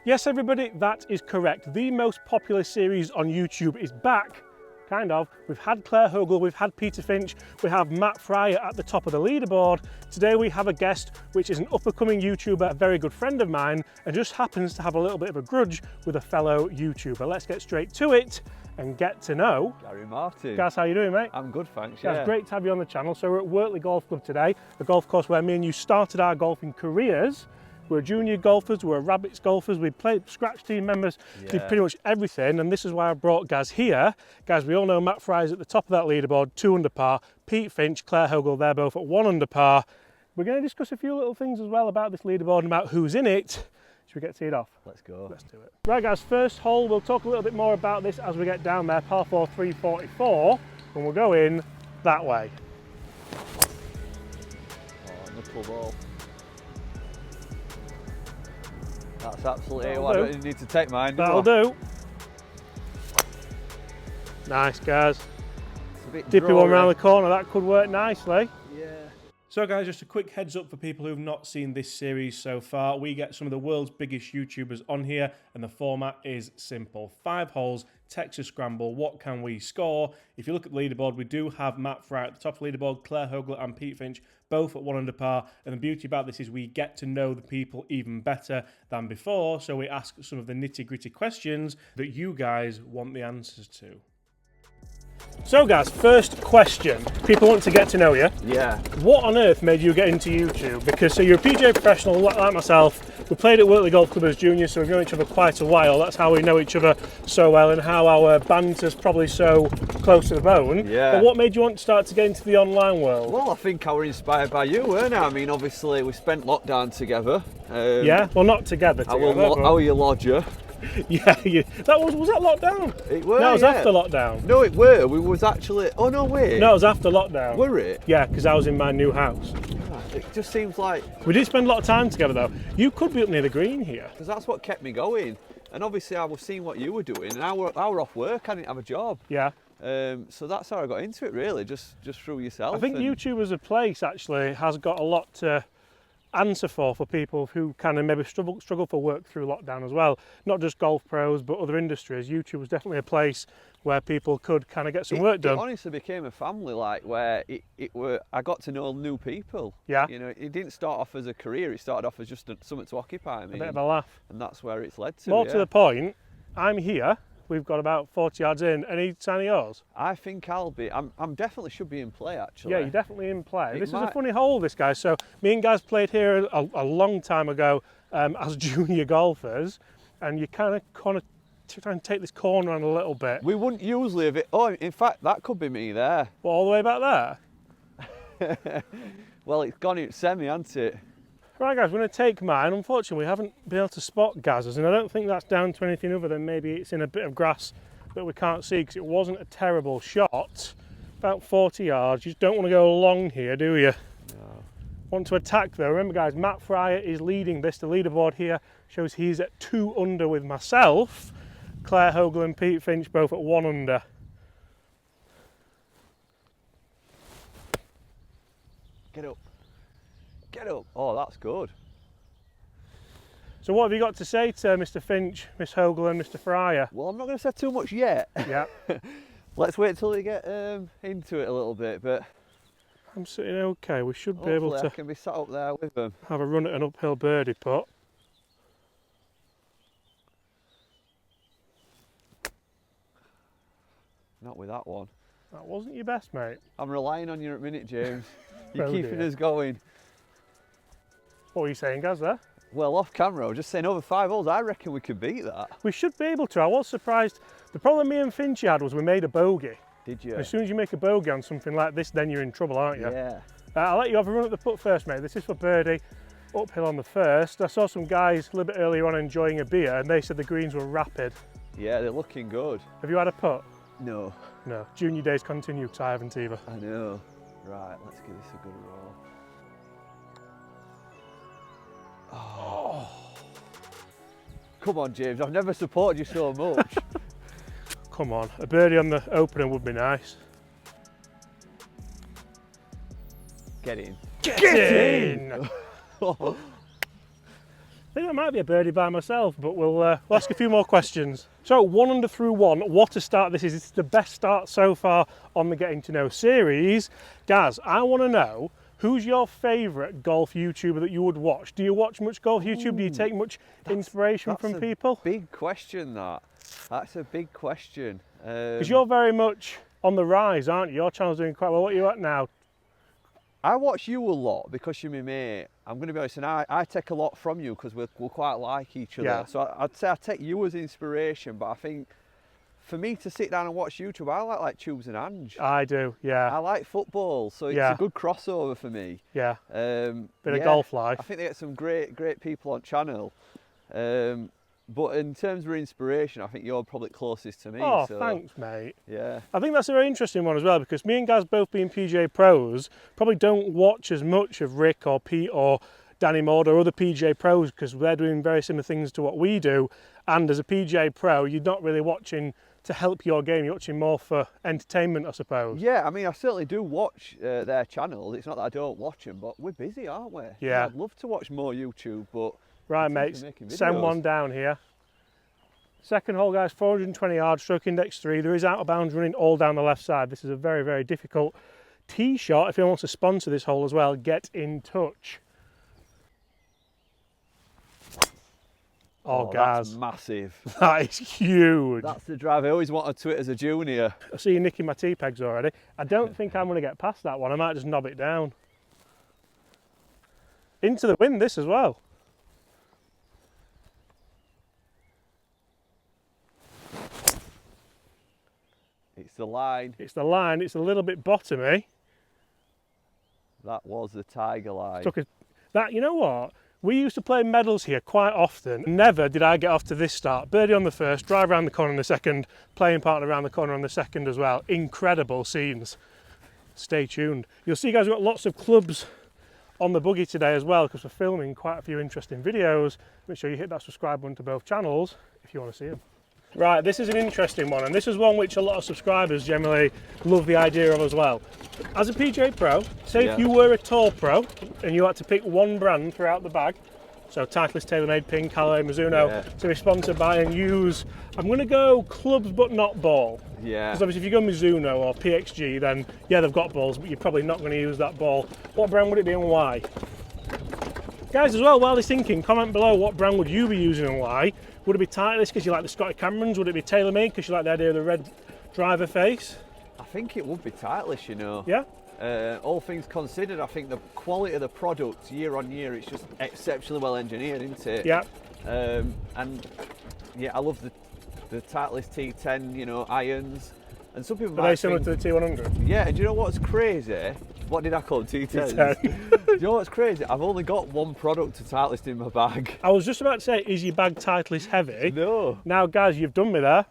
Yes, everybody, that is correct. The most popular series on YouTube is back, kind of. We've had Claire Hogle, we've had Peter Finch, we have Matt Fryer at the top of the leaderboard. Today we have a guest, which is an up-and-coming YouTuber, a very good friend of mine, and just happens to have a little bit of a grudge with a fellow YouTuber. Let's get straight to it and get to know Gary Martin. Gaz, how you doing, mate? I'm good, thanks. Gaz, Yeah. great to have you on the channel. So we're at Wortley Golf Club today, a golf course where me and you started our golfing careers. We're junior golfers, we're rabbits golfers, we played scratch team members, did pretty much everything, and this is why I brought Gaz here. Guys, we all know Matt Fryer's at the top of that leaderboard, 2 under par. Pete Finch, Claire Hogle, they're both at 1 under par. We're going to discuss a few little things as well about this leaderboard and about who's in it. Should we get teed off? Let's go. Let's do it. Right guys, first hole, we'll talk a little bit more about this as we get down there, par 4, 344, and we'll go in that way. Oh, knuckle ball. That's absolutely That'll what do. I don't need to take mine. That'll do. Nice guys. It's a bit Dippy one drawy. round the corner, that could work nicely. Yeah. So guys, just a quick heads up for people who've not seen this series so far. We get some of the world's biggest YouTubers on here and the format is simple. 5 holes, Texas Scramble, what can we score? If you look at the leaderboard, we do have Matt Fryer at the top of the leaderboard, Claire Hogle and Pete Finch both at 1 under par. And the beauty about this is we get to know the people even better than before. So we ask some of the nitty-gritty questions that you guys want the answers to. So guys, first question. People want to get to know you. Yeah. What on earth made you get into YouTube? Because so you're a PGA professional like myself. We played at Wortley Golf Club as juniors, so we've known each other quite a while. That's how we know each other so well and how our banter's probably so close to the bone. Yeah. But what made you want to start to get into the online world? Well, I think I was inspired by you, weren't I? I mean, obviously, we spent lockdown together. Yeah, well not together. I were your lodger. Yeah, that was that lockdown? It were, No, it was yeah. after lockdown. No, it were. We was actually. Oh no, wait. No, it was after lockdown. Were it? Yeah, because I was in my new house. It just seems like We did spend a lot of time together though. You could be up near the green here. because that's what kept me going. And obviously, I was seeing what you were doing, and I were off work. I didn't have a job. Yeah. So that's how I got into it, really, just through yourself. I think and- YouTube as a place actually has got a lot to answer for people who kind of maybe struggle for work through lockdown as well. Not just golf pros, but other industries. YouTube was definitely a place where people could kind of get some work It done. honestly became a family, like where I got to know new people. Yeah. You know, it didn't start off as a career. It started off as just something to occupy me. A bit of a laugh. And that's where it's led to. More yeah. to the point, I'm here. We've got about 40 yards in. Any sign of yours? I think I'll be. I'm definitely should be in play actually. Yeah, you're definitely in play. It This is a might- funny hole, this guy. So me and Gaz played here a long time ago as junior golfers, and you kind of try and take this corner on a little bit. We wouldn't usually have it. Oh, in fact, that could be me there. Well, all the way back there. Well, it's gone in semi, hasn't it? Right guys, we're going to take mine. Unfortunately, we haven't been able to spot Gaz's, and I don't think that's down to anything other than maybe it's in a bit of grass that we can't see because it wasn't a terrible shot. About 40 yards. You just don't want to go long here, do you? No. Want to attack though. Remember guys, Matt Fryer is leading this. The leaderboard here shows he's at 2 under with myself. Claire Hogle and Pete Finch both at 1 under. Get up. Get up. Oh, that's good. So what have you got to say to Mr. Finch, Miss Hogle and Mr. Fryer? Well, I'm not going to say too much yet. Yeah. Let's wait till we get into it a little bit, but I'm sitting okay. We should be hopefully able I to can be sat up there with them. have a run at an uphill birdie putt. Not with that one. That wasn't your best, mate. I'm relying on you at minute, James. You're Oh keeping dear. us going. What were you saying, Gaz, there? Well, off camera, I was just saying over 5 holes, I reckon we could beat that. We should be able to. I was surprised. The problem me and Finch had was we made a bogey. Did you? As soon as you make a bogey on something like this, then you're in trouble, aren't you? Yeah. I'll let you have a run at the putt first, mate. This is for birdie. Uphill on the first. I saw some guys a little bit earlier on enjoying a beer, and they said the greens were rapid. Yeah, they're looking good. Have you had a putt? No. No. Junior days continue, 'cause I haven't either. I know. Right, let's give this a good roll. Oh. Come on, James, I've never supported you so much. Come on, a birdie on the opener would be nice. Get in. Get in! think that might be a birdie by myself, but we'll ask a few more questions. So 1 under through 1, what a start this is. It's the best start so far on the Getting to Know series. Gaz, I want to know, who's your favourite golf YouTuber that you would watch? Do you watch much golf YouTube? Do you take much inspiration from people? Big question, that. That's a big question. Because you're very much on the rise, aren't you? Your channel's doing quite well. What are you at now? I watch you a lot because you're my mate. I'm going to be honest, and I take a lot from you because we're quite like each other. Yeah. So I'd say I take you as inspiration, but I think for me to sit down and watch YouTube, I like Tubes and Ange. I do, yeah. I like football, so it's Yeah. a good crossover for me. Yeah, Bit of golf life. I think they get some great people on channel. But in terms of inspiration, I think you're probably closest to me. Oh, so, thanks, mate. Yeah. I think that's a very interesting one as well, because me and Gaz, both being PGA pros, probably don't watch as much of Rick or Pete or Danny Maud or other PGA pros, because they're doing very similar things to what we do. And as a PGA pro, you're not really watching to help your game, you're watching more for entertainment, I suppose. Yeah, I mean, I certainly do watch their channels. It's not that I don't watch them, but we're busy, aren't we? Yeah. I'd love to watch more YouTube, but Right, in terms mates, of making send videos- one down here. Second hole, guys, 420 yards, stroke index 3. There is out of bounds running all down the left side. This is a very, very difficult tee shot. If anyone wants to sponsor this hole as well, get in touch. Oh, that's Gaz, massive. that is huge. That's the drive I always wanted to it as a junior. I see you nicking my tee pegs already. I don't think I'm going to get past that one. I might just knob it down. Into the wind, this as well. It's the line. It's the line. It's a little bit bottomy. That was the tiger line. That, you know what? We used to play medals here quite often. Never did I get off to this start. Birdie on the first, drive around the corner on the second, playing partner around the corner on the second as well. Incredible scenes. Stay tuned. You'll see, guys, we've got lots of clubs on the buggy today as well, because we're filming quite a few interesting videos. Make sure you hit that subscribe button to both channels if you want to see them. Right, this is an interesting one, and this is one which a lot of subscribers generally love the idea of as well. As a PGA Pro, say if you were a Tour Pro and you had to pick one brand throughout the bag, so Titleist, TaylorMade, Ping, Callaway, Mizuno, to be sponsored by and use, I'm going to go clubs but not ball. Yeah. Because obviously if you go Mizuno or PXG, then yeah, they've got balls, but you're probably not going to use that ball. What brand would it be and why? Guys, as well, while you're thinking, comment below what brand would you be using and why. Would it be Titleist because you like the Scotty Camerons? Would it be TaylorMade because you like the idea of the red driver face? I think it would be Titleist, you know. Yeah? All things considered, I think the quality of the product year on year, it's just exceptionally well engineered, isn't it? Yeah. And yeah, I love the Titleist T10, you know, irons. And some people Are might they similar think, to the T100? yeah, and do you know what's crazy? What did I call them? T10s? T10. Do you know what's crazy? I've only got one product to Titleist in my bag. I was just about to say, is your bag Titleist heavy? No. Now, guys, you've done me there.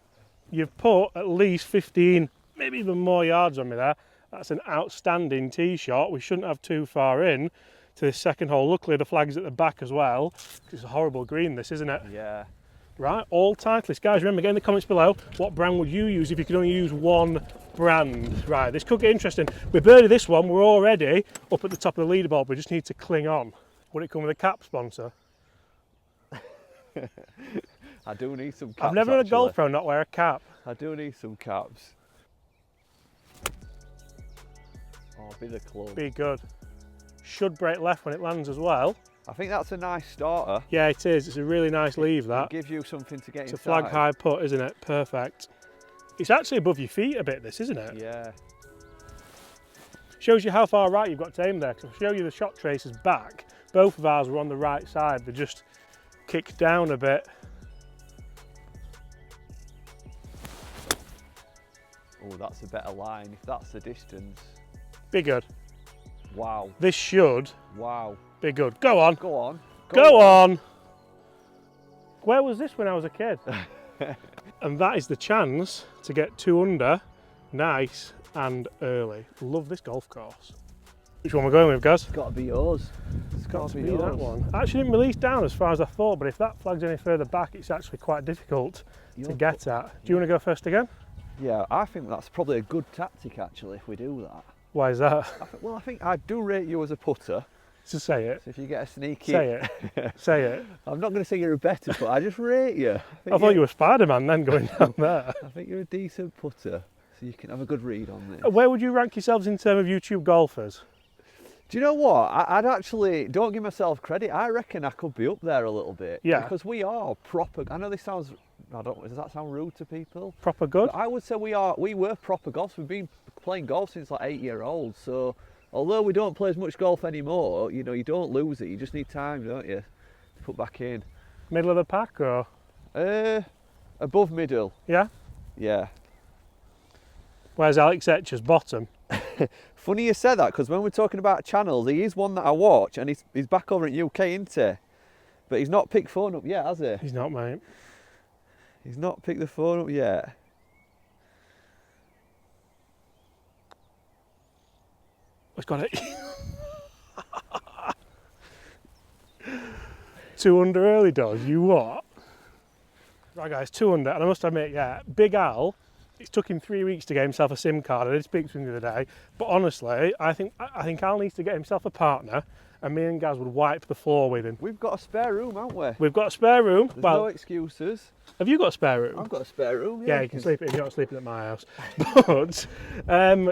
You've put at least 15, maybe even more yards on me there. That's an outstanding tee shot. We shouldn't have too far in to this second hole. Luckily, the flag's at the back as well. It's a horrible green, this, isn't it? Yeah. Right, all Titleist. Guys, remember, get in the comments below, what brand would you use if you could only use one brand? Right, this could get interesting. We birdie this one, we're already up at the top of the leaderboard. We just need to cling on. Would it come with a cap sponsor? I do need some caps. I've never had a actually. golf pro not wear a cap. I do need some caps. Oh, a bit of club. Be good. Should break left when it lands as well. I think that's a nice starter. Yeah, it is. It's a really nice leave, that. It gives you something to get It's a inside. flag high putt, isn't it? Perfect. It's actually above your feet a bit, this, isn't it? Yeah. Shows you how far right you've got to aim there. Because I'll show you the shot traces back. Both of ours were on the right side. They just kicked down a bit. Oh, that's a better line. If that's the distance. Be good. Wow. This should Wow. be good. Go on. Go on. Go on. Where was this when I was a kid? And that is the chance to get 2 under, nice and early. Love this golf course. Which one we're going with, guys? It's got to be yours. It's got to be yours. that one. I actually didn't release down as far as I thought, but if that flag's any further back, it's actually quite difficult to get at. Do you want to go first again? Yeah, I think that's probably a good tactic actually if we do that. Why is that? I think I do rate you as a putter. So say it. So if you get a sneaky... Say it. Say it. I'm not going to say you're a better putter, I just rate you. I thought you were Spider-Man then going down there. I think you're a decent putter, so you can have a good read on this. Where would you rank yourselves in terms of YouTube golfers? Do you know what? I'd actually, don't give myself credit, I reckon I could be up there a little bit. Yeah. Because we are proper, I know this sounds, does that sound rude to people? Proper good? But I would say we were proper golfers. We've been playing golf since like 8-year-olds. So although we don't play as much golf anymore, you know, you don't lose it. You just need time, don't you, to put back in. Middle of the pack or? Above middle. Yeah? Yeah. Where's Alex Etchers? Bottom? Funny you said that, because when we're talking about channels, he is one that I watch, and he's back over in UK, isn't he? But he's not picked phone up yet, has he? He's not, mate. He's not picked the phone up yet. He's got it. 2 under early doors, you what? Right guys, 2 under, and I must admit, yeah, Big Al, it took him 3 weeks to get himself a SIM card. I did speak to him the other day, but honestly, I think Al needs to get himself a partner, and me and Gaz would wipe the floor with him. We've got a spare room, haven't we? We've got a spare room. There's Well, no excuses. have you got a spare room? I've got a spare room, Yeah, you can sleep if you're not sleeping at my house. But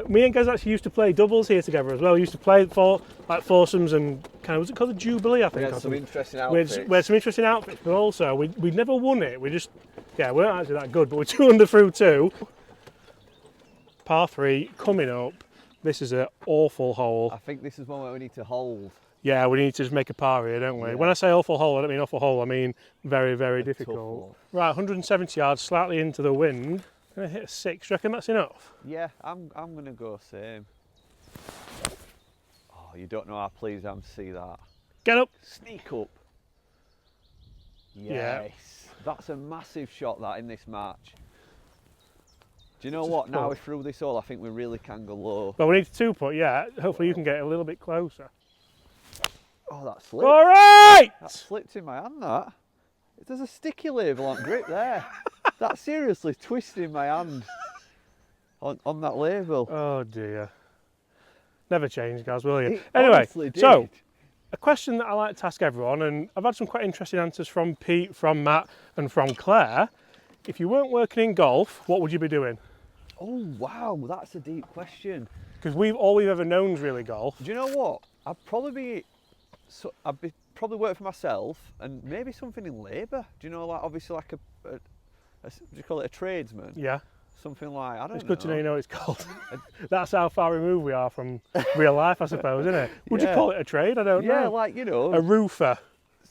me and Gaz actually used to play doubles here together as well. We used to play for like foursomes and kind of, was it called the Jubilee, I think? We had or some something. interesting We outfits. had some interesting outfits, but also we never won it. We just, yeah, we weren't actually that good, but we're 2 under through 2. Par 3 coming up. This is an awful hole. I think this is one where we need to hold. Yeah, we need to just make a par here, don't we? Yeah. When I say awful hole, I don't mean awful hole, I mean very, very A tough difficult. one. Right, 170 yards, slightly into the wind. Gonna hit a 6. Do you reckon that's enough? Yeah, I'm going to go same. Oh, you don't know how pleased I am to see that. Get up. Sneak up. Yeah. Yes. That's a massive shot, that, in this match. Do you know Just what? Now pull. we're through this hole, I think we really can go low. Well, we need to 2-putt, yeah. Hopefully you can get a little bit closer. Oh, that slipped. All right! That slipped in my hand, that. There's a sticky label on grip there. That seriously twisted my hand on that label. Oh dear. Never change, guys, will you? It Anyway, honestly did. so a question that I like to ask everyone, and I've had some quite interesting answers from Pete, from Matt, and from Claire. If you weren't working in golf, what would you be doing? Oh, wow, that's a deep question. Because all we've ever known is really golf. Do you know what? I'd probably probably work for myself, and maybe something in labour. Do you know, like obviously like do you call it a tradesman? Yeah, Something like, I don't know. it's good to know you know what it's called. That's how far removed we are from real life, I suppose, isn't it? Would you Yeah. call it a trade? I don't Yeah, know. like, you know, A roofer.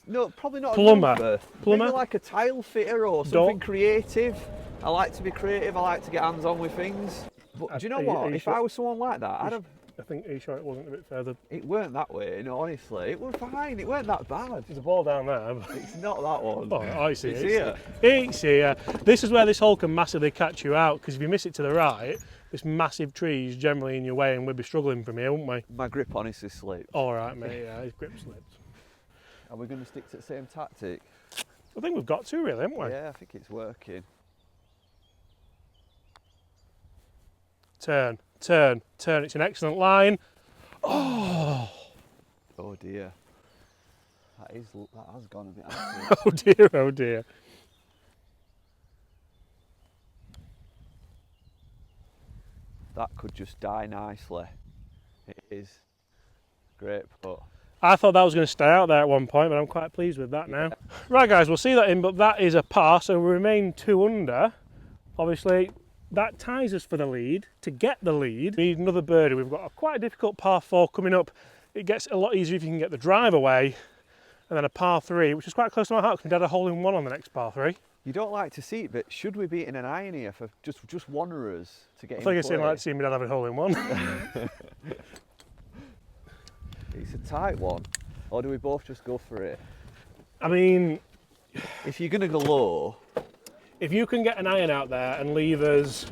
no, probably not Plumber. a roofer. Plumber? Maybe like a tile fitter or something creative. I like to be creative, I like to get hands on with things. But do you know Are you what? If sure? I was someone like that, I'd have, I think, are you sure it wasn't a bit further? it weren't that way, you know, honestly. It was fine, it weren't that bad. There's a ball down there. But... It's not that one. Oh, I see. It's it. here. It's here. This is where this hole can massively catch you out, because if you miss it to the right, this massive tree is generally in your way and we'd be struggling from here, wouldn't we? My grip honestly slipped. All right, mate, yeah, his grip slipped. Are we going to stick to the same tactic? I think we've got to, really, haven't we? Yeah, I think it's working. Turn, turn, turn. It's an excellent line. Oh dear. That has gone a bit out. Oh dear, oh dear. That could just die nicely. It is. Great putt. I thought that was going to stay out there at one point, but I'm quite pleased with that now. Right, guys, we'll see that in, but that is a par, so we remain 2 under. Obviously, that ties us for the lead. To get the lead, we need another birdie. We've got quite a difficult par 4 coming up. It gets a lot easier if you can get the drive away, and then a par 3, which is quite close to my heart, because we had a hole-in-one on the next par 3. You don't like to see it, but should we be in an iron here for just wanderers to get I in think it's play? like to see me dad have a hole-in-one. It's a tight one. Or do we both just go for it? I mean, If you're going to go low, if you can get an iron out there and leave us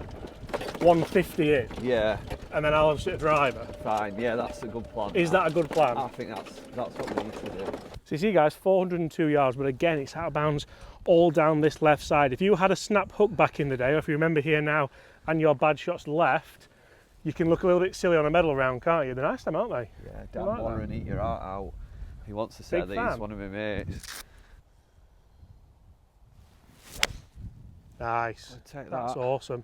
150 in, yeah, and then I'll sit a driver, fine. Yeah, that's a good plan. is that a good plan? I think that's what we need to do. So you see, guys, 402 yards, but again, it's out of bounds all down this left side. If you had a snap hook back in the day, or if you remember here now, and your bad shot's left, you can look a little bit silly on a medal round, can't you? They're nice, them, aren't they? Yeah, I damn like water that. and eat your heart out. He wants to set Big these, fan. one of my mates. Nice. Take That's that. awesome.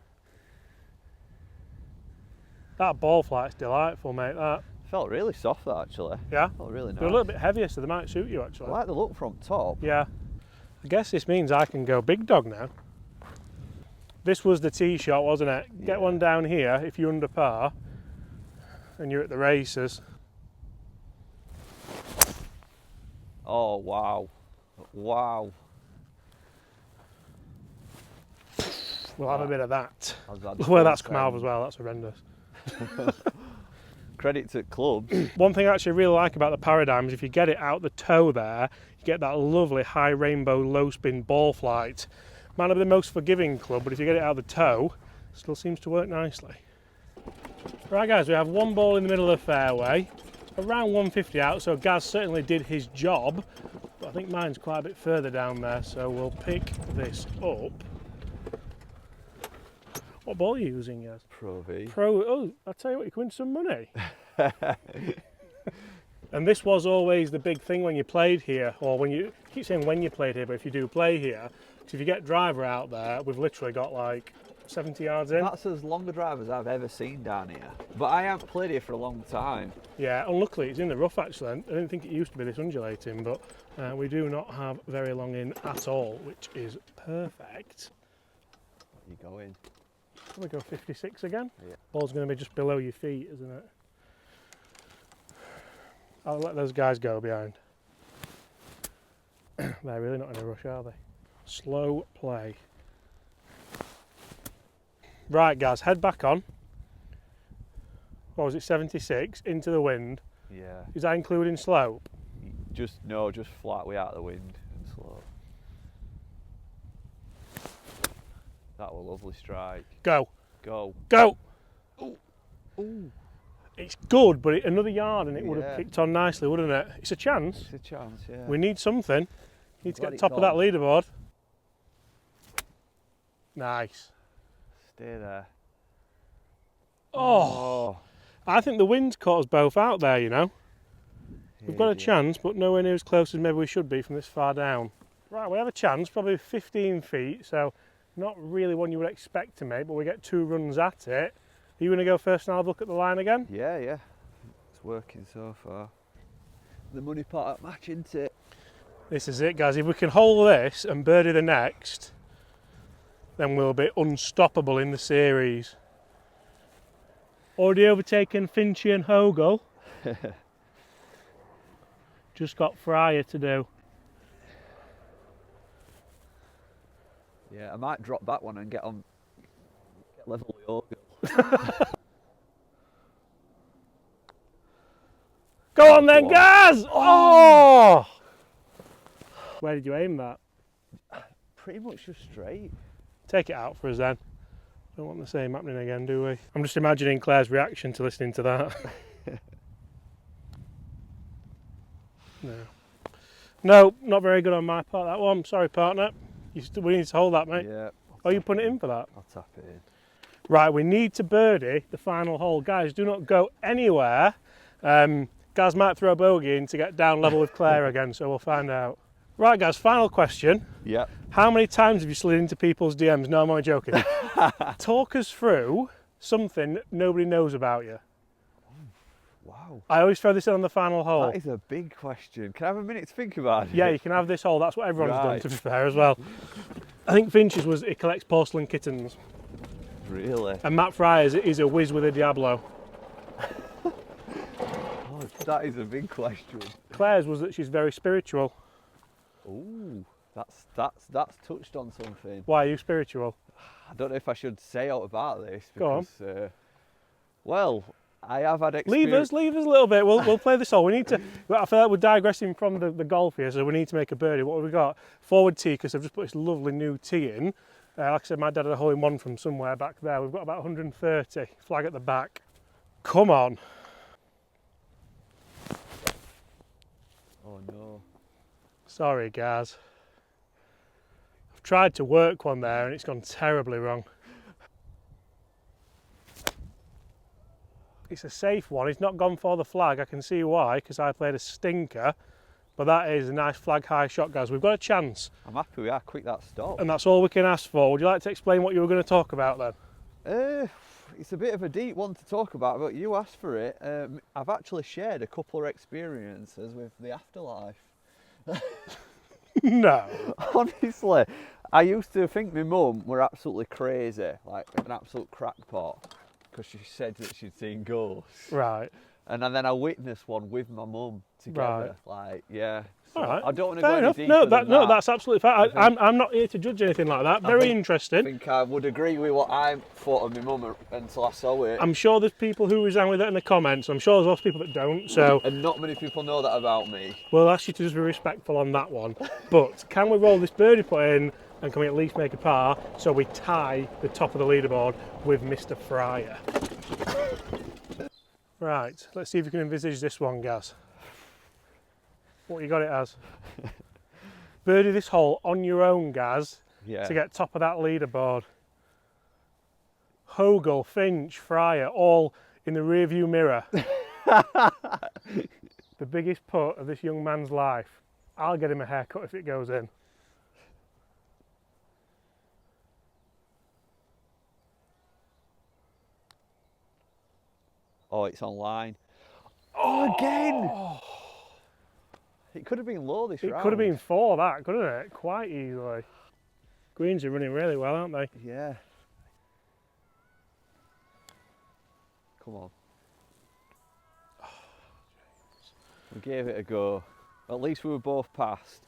That ball flight's delightful, mate. That. Felt really soft, that, actually. Yeah. Felt really nice. They're a little bit heavier, so they might suit you I actually. like the look from top. Yeah. I guess this means I can go big dog now. This was the tee shot, wasn't it? Get Yeah. one down here if you're under par and you're at the races. Oh, wow. Wow. We'll have a bit of that. That's Where that's come out as well, that's horrendous. Credit to clubs. One thing I actually really like about the Paradigm is if you get it out the toe there, you get that lovely high rainbow low spin ball flight. Might not be the most forgiving club, but if you get it out the toe, it still seems to work nicely. Right guys, we have one ball in the middle of the fairway, around 150 out, so Gaz certainly did his job, but I think mine's quite a bit further down there, so we'll pick this up. What ball are you using, Gaz? Pro V. Pro, oh, I'll tell you what, you can win some money. And this was always the big thing when you played here, or when you keep saying when you played here, but if you do play here, because if you get driver out there, we've literally got like 70 yards in. That's as long a drive as I've ever seen down here. But I haven't played here for a long time. Yeah, unluckily it's in the rough actually. I didn't think it used to be this undulating, but we do not have very long in at all, which is perfect. You go in. Can we go 56 again? Yeah. Ball's going to be just below your feet, isn't it? I'll let those guys go behind. They're really not in a rush, are they? Slow play. Right, guys, head back on. What was it, 76? Into the wind. Yeah. Is that including slope? Just flat way out of the wind and slow. That was a lovely strike. Go. Go. Go! Ooh. It's good, but another yard and it would have Yeah. kicked on nicely, wouldn't it? It's a chance. It's a chance, yeah. We need something. Need to Glad get it top of that gone. leaderboard. Nice. Stay there. Oh, I think the wind's caught us both out there, you know. We've got a chance, but nowhere near as close as maybe we should be from this far down. Right, we have a chance, probably 15 feet, so not really one you would expect to make, but we get 2 runs at it. Are you going to go first and I'll have a look at the line again? Yeah, yeah. It's working so far. The money pot match, isn't it? This is it, guys. If we can hold this and birdie the next, then we'll be unstoppable in the series. Already overtaken Finchy and Hogle. Just got Fryer to do. Yeah, I might drop that one and get level with Ogle. Go on then, Go on. Gaz! Oh! Where did you aim that? Pretty much just straight. Take it out for us then. Don't want the same happening again, do we? I'm just imagining Claire's reaction to listening to that. No, not very good on my part, that one. Sorry, partner. We need to hold that, mate. Yeah. Oh, you put it in for that? I'll tap it in. Right, we need to birdie the final hole. Guys, do not go anywhere. Gaz might throw a bogey in to get down level with Claire again, so we'll find out. Right, guys, final question. Yeah. How many times have you slid into people's DMs? No, I'm only joking. Talk us through something nobody knows about you. Wow. I always throw this in on the final hole. That is a big question. Can I have a minute to think about it? Yeah, you can have this hole. That's what everyone's done, Right. to be fair, as well. I think Finch's was he collects porcelain kittens. Really? And Matt Fryer's is a whiz with a Diablo. Oh, that is a big question. Claire's was that she's very spiritual. Ooh, that's touched on something. Why are you spiritual? I don't know if I should say out about this Go on. because, well, I have had experience. Leave us a little bit. We'll play this hole. We need to. I feel like we're digressing from the golf here, so we need to make a birdie. What have we got? Forward tee, because I've just put this lovely new tee in. Like I said, my dad had a hole in one from somewhere back there. We've got about 130. Flag at the back. Come on. Oh no. Sorry, Gaz. I've tried to work one there and it's gone terribly wrong. It's a safe one. He's not gone for the flag. I can see why, because I played a stinker. But that is a nice flag high shot, guys. We've got a chance, I'm happy with how quick that stopped. and that's all we can ask for. Would you like to explain what you were going to talk about then? It's a bit of a deep one to talk about, but you asked for it. I've actually shared a couple of experiences with the afterlife. No. Honestly, I used to think my mum were absolutely crazy, like an absolute crackpot, because she said that she'd seen ghosts. Right. And then I witnessed one with my mum together. Like, yeah. So All right. I don't want to Fair go any enough. deeper No, than that. that's absolutely fine. I'm not here to judge anything like that. Very I interesting. think I would agree with what I thought of my mum until I saw it. I'm sure there's people who resound with it in the comments. I'm sure there's lots of people that don't. So And not many people know that about me. we'll ask you to just be respectful on that one. But can we roll this birdie putt in, and can we at least make a par so we tie the top of the leaderboard with Mr. Fryer? Right, let's see if you can envisage this one, Gaz. What you got it as? Birdie this hole on your own, Gaz, Yeah. to get top of that leaderboard. Hogle, Finch, Fryer, all in the rearview mirror. The biggest putt of this young man's life. I'll get him a haircut if it goes in. Oh, it's online. Oh, again! It could have been low this It round. could have been 4, that, couldn't it? Quite easily. Greens are running really well, aren't they? Yeah. Come on. We gave it a go. At least we were both passed.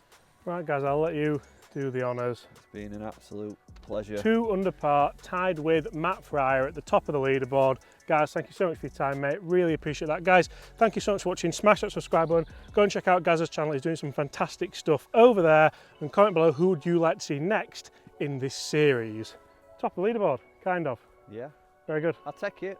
Right, guys, I'll let you do the honours. It's been an absolute pleasure. 2 under par, tied with Matt Fryer at the top of the leaderboard. Guys, thank you so much for your time, mate. Really appreciate that. Guys, thank you so much for watching. Smash that subscribe button. Go and check out Gaz's channel. He's doing some fantastic stuff over there. And comment below who would you like to see next in this series. Top of the leaderboard, kind of. Yeah, Very good. I'll take it.